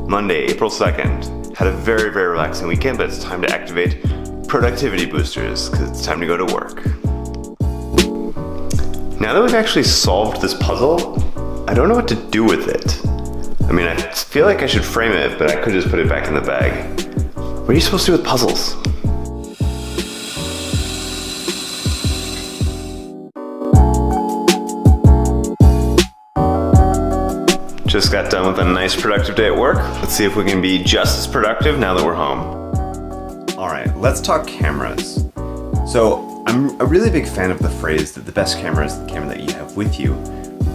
Monday, April 2nd. Had a very, very relaxing weekend, but it's time to activate productivity boosters because it's time to go to work. Now that we've actually solved this puzzle, I don't know what to do with it. I mean, I feel like I should frame it, but I could just put it back in the bag. What are you supposed to do with puzzles? Just got done with a nice productive day at work. Let's see if we can be just as productive now that we're home. All right, let's talk cameras. So I'm a really big fan of the phrase that the best camera is the camera that you have with you.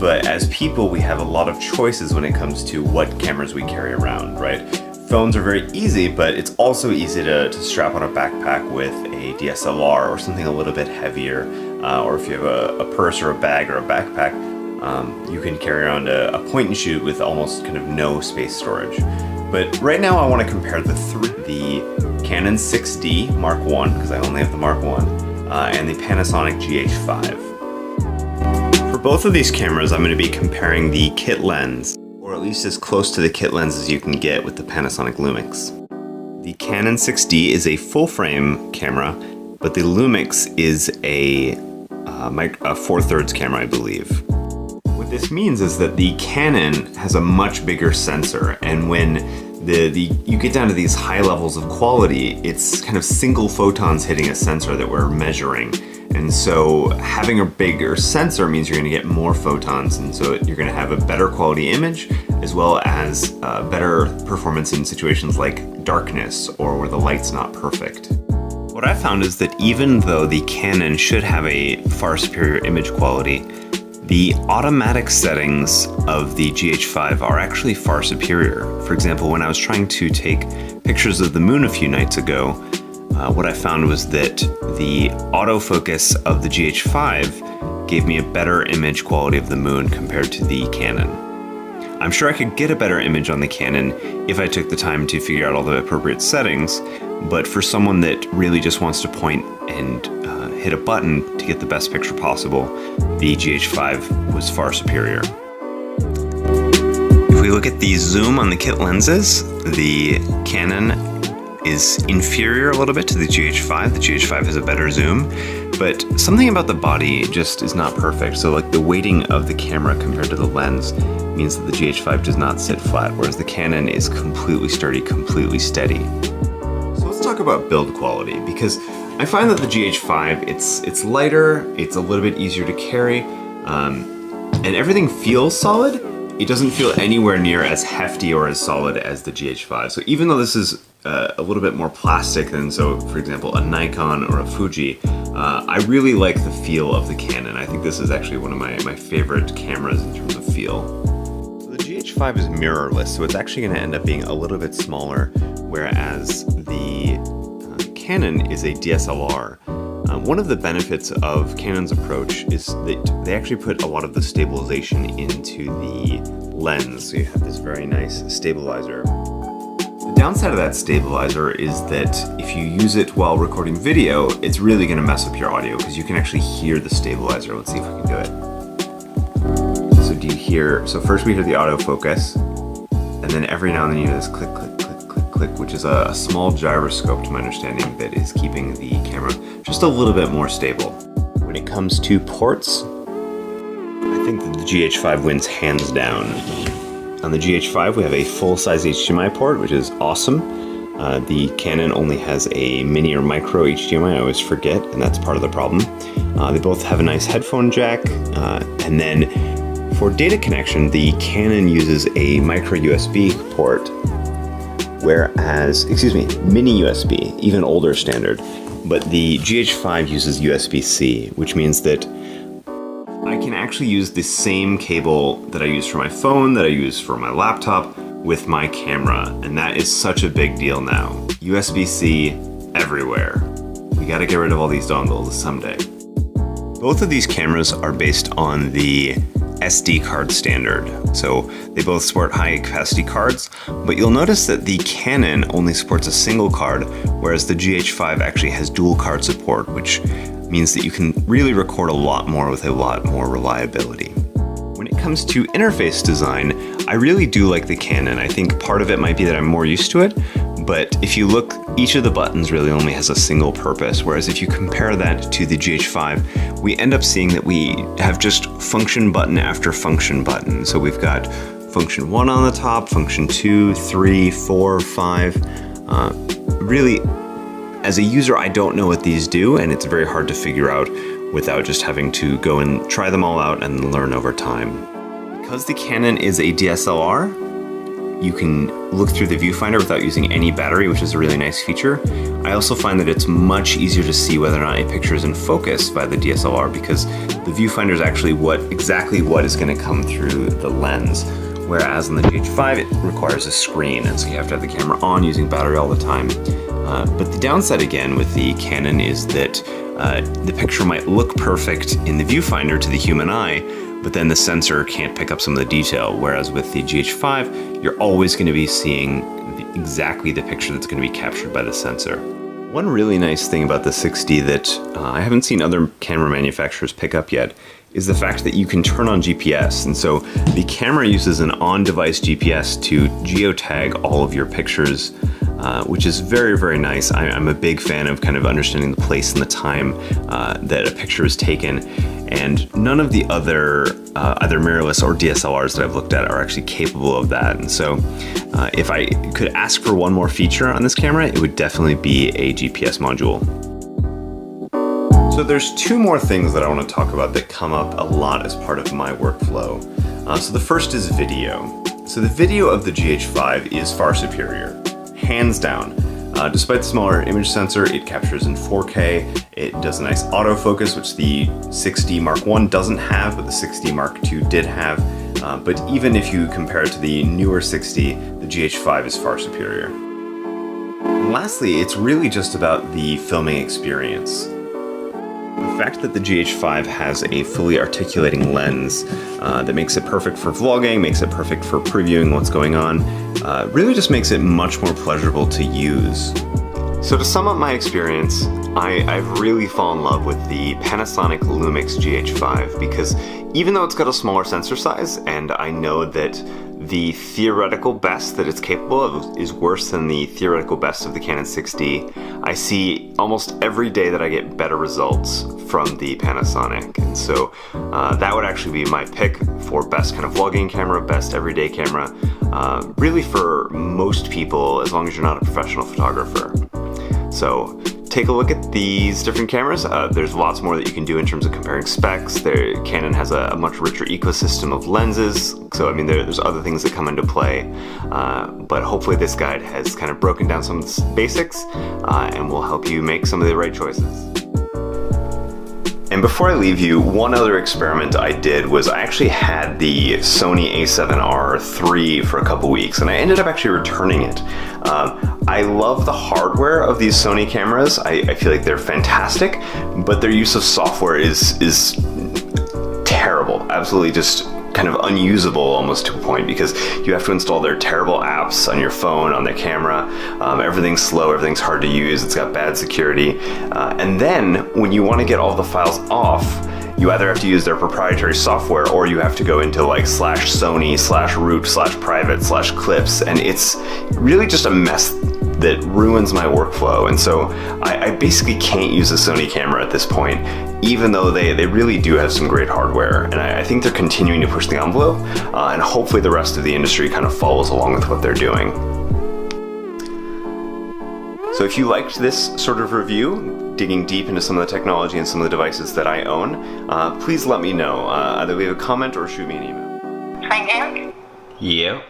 But as people, we have a lot of choices when it comes to what cameras we carry around, right? Phones are very easy, but it's also easy to strap on a backpack with a DSLR or something a little bit heavier. Or if you have a purse or a bag or a backpack, you can carry around a point and shoot with almost kind of no space storage. But right now I want to compare the Canon 6D Mark I, because I only have the Mark I, and the Panasonic GH5. For both of these cameras, I'm going to be comparing the kit lens, or at least as close to the kit lens as you can get with the Panasonic Lumix. The Canon 6D is a full-frame camera, but the Lumix is a 4/3 camera, I believe. What this means is that the Canon has a much bigger sensor, and when you get down to these high levels of quality, it's kind of single photons hitting a sensor that we're measuring. And so having a bigger sensor means you're going to get more photons, and so you're going to have a better quality image as well as better performance in situations like darkness or where the light's not perfect. What I found is that even though the Canon should have a far superior image quality, the automatic settings of the GH5 are actually far superior. For example, when I was trying to take pictures of the moon a few nights ago, what I found was that the autofocus of the GH5 gave me a better image quality of the moon compared to the Canon. I'm sure I could get a better image on the Canon if I took the time to figure out all the appropriate settings, but for someone that really just wants to point and hit a button to get the best picture possible, the GH5 was far superior. If we look at the zoom on the kit lenses, the Canon is inferior a little bit to the GH5. The GH5 has a better zoom, but something about the body just is not perfect. So like the weighting of the camera compared to the lens means that the GH5 does not sit flat, whereas the Canon is completely sturdy, completely steady. So let's talk about build quality, because I find that the GH5, it's lighter, it's a little bit easier to carry, and everything feels solid. It doesn't feel anywhere near as hefty or as solid as the GH5. So even though this is a little bit more plastic than, so for example, a Nikon or a Fuji, I really like the feel of the Canon. I think this is actually one of my favorite cameras in terms of feel. So the GH5 is mirrorless, so it's actually going to end up being a little bit smaller, whereas the Canon is a DSLR. One of the benefits of Canon's approach is that they actually put a lot of the stabilization into the lens, so you have this very nice stabilizer. The downside of that stabilizer is that if you use it while recording video, it's really going to mess up your audio because you can actually hear the stabilizer. Let's see if we can do it. So do you hear, so first we hear the autofocus, and then every now and then you hear this click, click, click, click, click, which is a small gyroscope to my understanding that is keeping the camera just a little bit more stable. When it comes to ports, I think that the GH5 wins hands down. On the GH5 we have a full-size HDMI port, which is awesome. The Canon only has a mini or micro HDMI, I always forget, and that's part of the problem. They both have a nice headphone jack, and then for data connection, the Canon uses a micro USB port, whereas, mini USB, even older standard, but the GH5 uses USB-C, which means that I can actually use the same cable that I use for my phone, that I use for my laptop, with my camera, and that is such a big deal now. USB-C everywhere. We gotta get rid of all these dongles someday. Both of these cameras are based on the SD card standard. So they both support high capacity cards, but you'll notice that the Canon only supports a single card, whereas the GH5 actually has dual card support, which means that you can really record a lot more with a lot more reliability. When it comes to interface design, I really do like the Canon. I think part of it might be that I'm more used to it, but if you look, each of the buttons really only has a single purpose, whereas if you compare that to the GH5, we end up seeing that we have just function button after function button. So we've got function 1 on the top, function 2, 3, 4, 5. Really, as a user, I don't know what these do, and it's very hard to figure out without just having to go and try them all out and learn over time. Because the Canon is a DSLR, you can look through the viewfinder without using any battery, which is a really nice feature. I also find that it's much easier to see whether or not a picture is in focus by the DSLR, because the viewfinder is actually exactly what is going to come through the lens. Whereas on the GH5, it requires a screen, and so you have to have the camera on using battery all the time. But the downside again with the Canon is that the picture might look perfect in the viewfinder to the human eye, but then the sensor can't pick up some of the detail. Whereas with the GH5, you're always going to be seeing exactly the picture that's going to be captured by the sensor. One really nice thing about the 6D that I haven't seen other camera manufacturers pick up yet is the fact that you can turn on GPS. And so the camera uses an on-device GPS to geotag all of your pictures, which is very, very nice. I'm a big fan of kind of understanding the place and the time that a picture is taken. And none of the other either mirrorless or DSLRs that I've looked at are actually capable of that. And so if I could ask for one more feature on this camera, it would definitely be a GPS module. So there's two more things that I want to talk about that come up a lot as part of my workflow. So the first is video. So the video of the GH5 is far superior, hands down. Despite the smaller image sensor, it captures in 4K. It does a nice autofocus, which the 6D Mark I doesn't have, but the 6D Mark II did have. But even if you compare it to the newer 6D, the GH5 is far superior. And lastly, it's really just about the filming experience. The fact that the GH5 has a fully articulating lens that makes it perfect for vlogging, makes it perfect for previewing what's going on, really just makes it much more pleasurable to use. So to sum up my experience, I've really fallen in love with the Panasonic Lumix GH5 because even though it's got a smaller sensor size, and I know that the theoretical best that it's capable of is worse than the theoretical best of the Canon 6D, I see almost every day that I get better results from the Panasonic. And so that would actually be my pick for best kind of vlogging camera, best everyday camera, really for most people as long as you're not a professional photographer. So take a look at these different cameras. There's lots more that you can do in terms of comparing specs. Canon has a much richer ecosystem of lenses, so I mean there's other things that come into play, but hopefully this guide has kind of broken down some of the basics and will help you make some of the right choices. And before I leave you, one other experiment I did was I actually had the Sony a7R III for a couple weeks, and I ended up actually returning it. I love the hardware of these Sony cameras. I feel like they're fantastic, but their use of software is terrible. Absolutely just kind of unusable almost to a point, because you have to install their terrible apps on your phone, on their camera. Everything's slow, everything's hard to use, it's got bad security. And then when you want to get all the files off, you either have to use their proprietary software or you have to go into like /Sony/root/private/clips, and it's really just a mess that ruins my workflow. And so I basically can't use a Sony camera at this point, even though they really do have some great hardware. And I think they're continuing to push the envelope, and hopefully the rest of the industry kind of follows along with what they're doing. So if you liked this sort of review, digging deep into some of the technology and some of the devices that I own, please let me know. Either leave a comment or shoot me an email. Thank you. Yep.